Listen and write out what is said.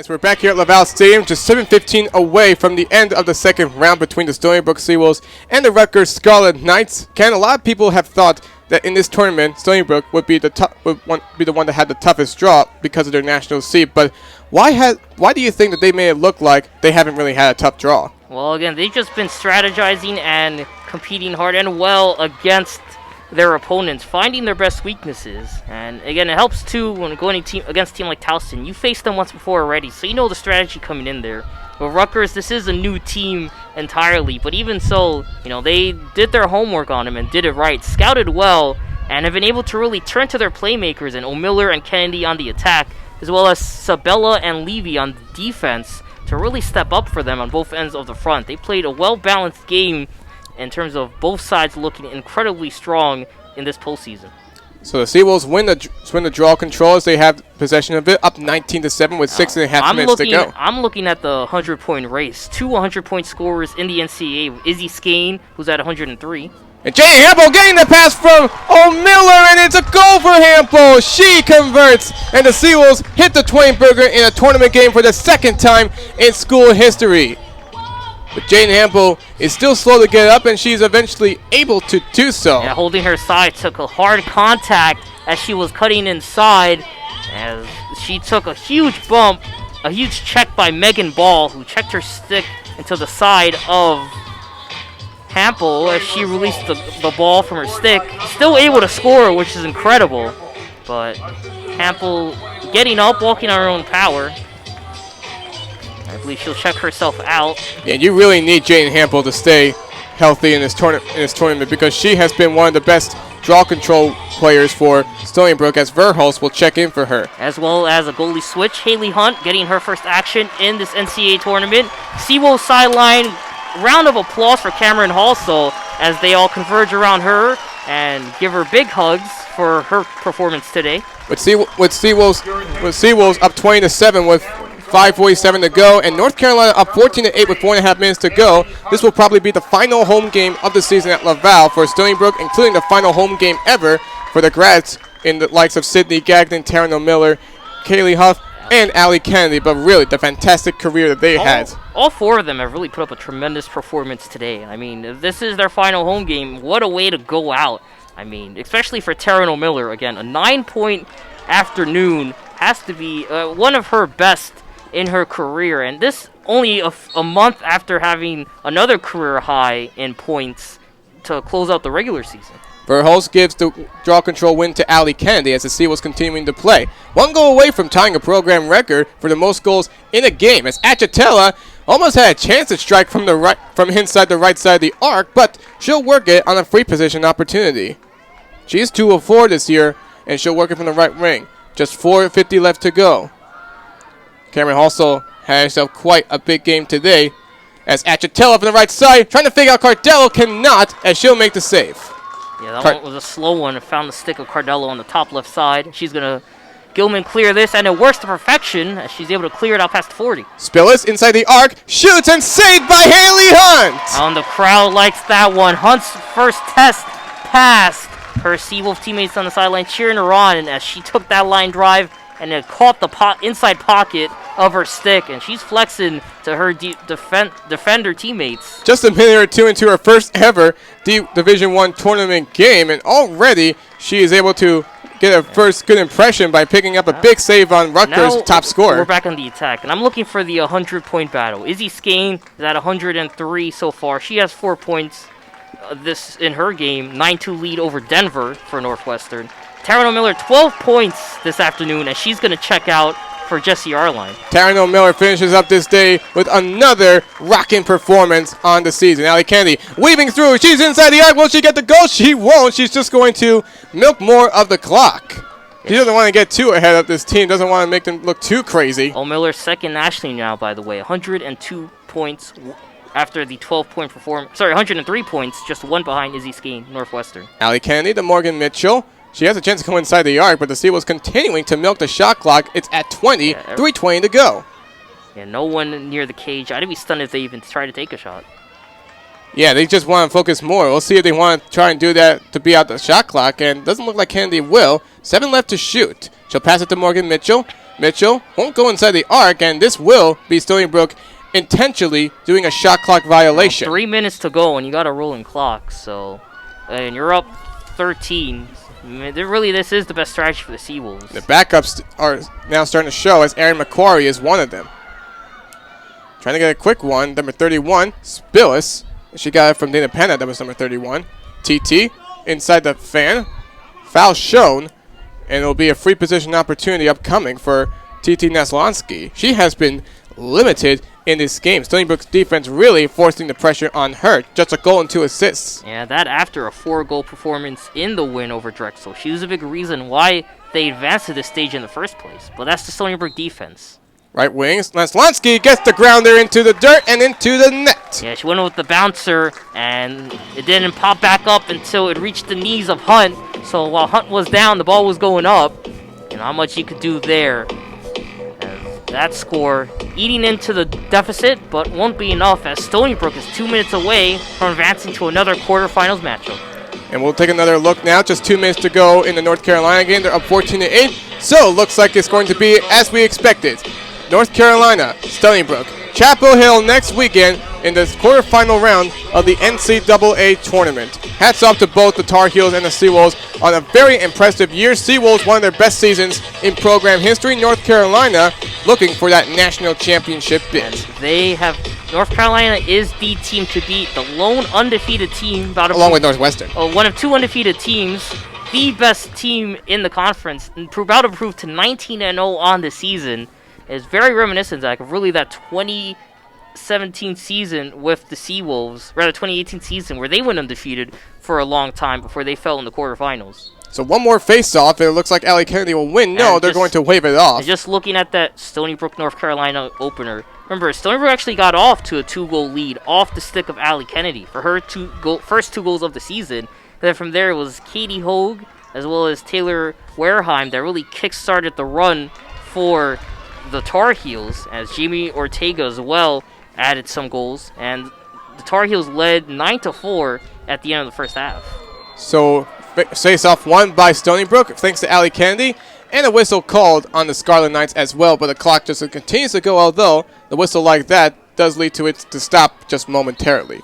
As we're back here at Laval Stadium, just 7:15 away from the end of the second round between the Stony Brook Seawolves and the Rutgers Scarlet Knights. Ken, a lot of people have thought that in this tournament, Stony Brook would be the one that had the toughest draw because of their national seed. But why do you think that they made it look like they haven't really had a tough draw? Well, again, they've just been strategizing and competing hard and well against their opponents, finding their best weaknesses. And again, it helps too when going against a team like Towson. You faced them once before already, so you know the strategy coming in there. But Rutgers, this is a new team entirely, but even so, they did their homework on them and did it right, scouted well, and have been able to really turn to their playmakers and O'Miller and Kennedy on the attack, as well as Sabella and Levy on defense to really step up for them on both ends of the front. They played a well-balanced game in terms of both sides looking incredibly strong in this postseason. So the Seawolves win the draw control as they have possession of it, up 19-7 with 6.5 minutes to go. I'm looking at the 100-point race. Two 100-point scorers in the NCAA. Izzy Skane, who's at 103. And Jay Hampel getting the pass from O'Miller, and it's a goal for Hampel. She converts, and the Seawolves hit the Twain Burger in a tournament game for the second time in school history. But Jane Hampel is still slow to get up, and she's eventually able to do so. Yeah, holding her side, took a hard contact as she was cutting inside, as she took a huge bump, a huge check by Megan Ball, who checked her stick into the side of Hampel as she released the ball from her stick. Still able to score, which is incredible. But Hampel getting up, walking on her own power. I believe she'll check herself out. Yeah, you really need Jane Hampel to stay healthy in this tournament because she has been one of the best draw control players for Stony Brook, as Verhulst will check in for her. As well as a goalie switch, Haley Hunt getting her first action in this NCAA tournament. Seawolves sideline, round of applause for Cameron Halsall as they all converge around her and give her big hugs for her performance today. With Seawolves up 20-7 with 5:47 to go, and North Carolina up 14-8 with 4.5 minutes to go. This will probably be the final home game of the season at Laval for Stony Brook, including the final home game ever for the grads in the likes of Sydney Gagnon, Taryn O'Miller, Kaylee Huff, and Allie Kennedy. But really, the fantastic career that they had. All four of them have really put up a tremendous performance today. I mean, if this is their final home game, what a way to go out. I mean, especially for Taryn O'Miller. Again, a 9-point afternoon has to be one of her best in her career, and this only a month after having another career high in points to close out the regular season. Verhulst gives the draw control win to Allie Kennedy as the Sea was continuing to play. One goal away from tying a program record for the most goals in a game, as Achatella almost had a chance to strike from inside the right side of the arc, but she'll work it on a free position opportunity. She's 2 of 4 this year, and she'll work it from the right wing. Just 4:50 left to go. Cameron also had herself quite a big game today, as Achatella from the right side, trying to figure out Cardello, cannot, as she'll make the save. Yeah, that one was a slow one. It found the stick of Cardello on the top left side. She's going to Gilman clear this, and it works to perfection as she's able to clear it out past 40. Spillis inside the arc, shoots, and saved by Haley Hunt! The crowd likes that one. Hunt's first test passed. Her Seawolf teammates on the sideline cheering her on as she took that line drive and it caught the inside pocket of her stick, and she's flexing to her defender teammates. Just a minute or two into her first ever Division I tournament game, and already she is able to get her first good impression by picking up a big save on Rutgers' top scorer. We're back on the attack, and I'm looking for the 100-point battle. Izzy Skane is at 103 so far. She has 4 points this in her game, 9-2 lead over Denver for Northwestern. Taryn O'Miller, 12 points this afternoon, and she's going to check out for Jessie Arline. Taryn O'Miller finishes up this day with another rocking performance on the season. Allie Kennedy weaving through. She's inside the arc. Will she get the goal? She won't. She's just going to milk more of the clock. She doesn't want to get too ahead of this team. Doesn't want to make them look too crazy. O'Miller's second nationally now, by the way. 102 points after the 12-point performance. Sorry, 103 points, just one behind Izzy Skane, Northwestern. Allie Kennedy to Morgan Mitchell. She has a chance to go inside the arc, but the Sea was continuing to milk the shot clock. It's at 20, 3:20 to go. Yeah, no one near the cage. I'd be stunned if they even try to take a shot. Yeah, they just want to focus more. We'll see if they want to try and do that to be out the shot clock, and it doesn't look like Kennedy will. 7 left to shoot. She'll pass it to Morgan Mitchell. Mitchell won't go inside the arc, and this will be Stony Brook intentionally doing a shot clock violation. 3 minutes to go, and you got a rolling clock, so... And you're up 13. Really, this is the best strategy for the Seawolves. The backups are now starting to show, as Aaron McQuarrie is one of them. Trying to get a quick one, number 31, Spillis. She got it from Dana Penna, that was number 31. TT inside the fan. Foul shown, and it'll be a free position opportunity upcoming for TT Naslonsky. She has been limited in this game. Stony Brook's defense really forcing the pressure on her. Just a goal and 2 assists. Yeah, that after a 4-goal performance in the win over Drexel. She was a big reason why they advanced to this stage in the first place. But that's the Stony Brook defense. Right wing, Naslonsky gets the grounder into the dirt and into the net. Yeah, she went with the bouncer, and it didn't pop back up until it reached the knees of Hunt. So while Hunt was down, the ball was going up. And not much you could do there. And that score eating into the deficit, but won't be enough as Stony Brook is 2 minutes away from advancing to another quarterfinals matchup. And we'll take another look now. Just 2 minutes to go in the North Carolina game. They're up 14-8. So looks like it's going to be as we expected. North Carolina, Stony Brook, Chapel Hill next weekend in the quarterfinal round of the NCAA tournament. Hats off to both the Tar Heels and the Seawolves on a very impressive year. Seawolves, one of their best seasons in program history. North Carolina looking for that national championship bid. And they have, North Carolina is the team to beat, the lone undefeated team. Along with Northwestern. One of 2 undefeated teams, the best team in the conference, and about to prove to 19-0 on the season. Is very reminiscent, Zach, of really that 2017 season with the Seawolves, rather 2018 season where they went undefeated for a long time before they fell in the quarterfinals. So one more face-off, it looks like Allie Kennedy will win. No, they're going to wave it off. Just looking at that Stony Brook, North Carolina opener, remember, Stony Brook actually got off to a 2-goal lead off the stick of Allie Kennedy for her first 2 goals of the season. And then from there it was Katie Hogue as well as Taylor Wareheim that really kick-started the run for the Tar Heels, as Jamie Ortega as well added some goals, and the Tar Heels led 9-4 at the end of the first half. So face-off won by Stony Brook thanks to Allie Kennedy, and a whistle called on the Scarlet Knights as well, but the clock just continues to go, although the whistle like that does lead to it to stop just momentarily.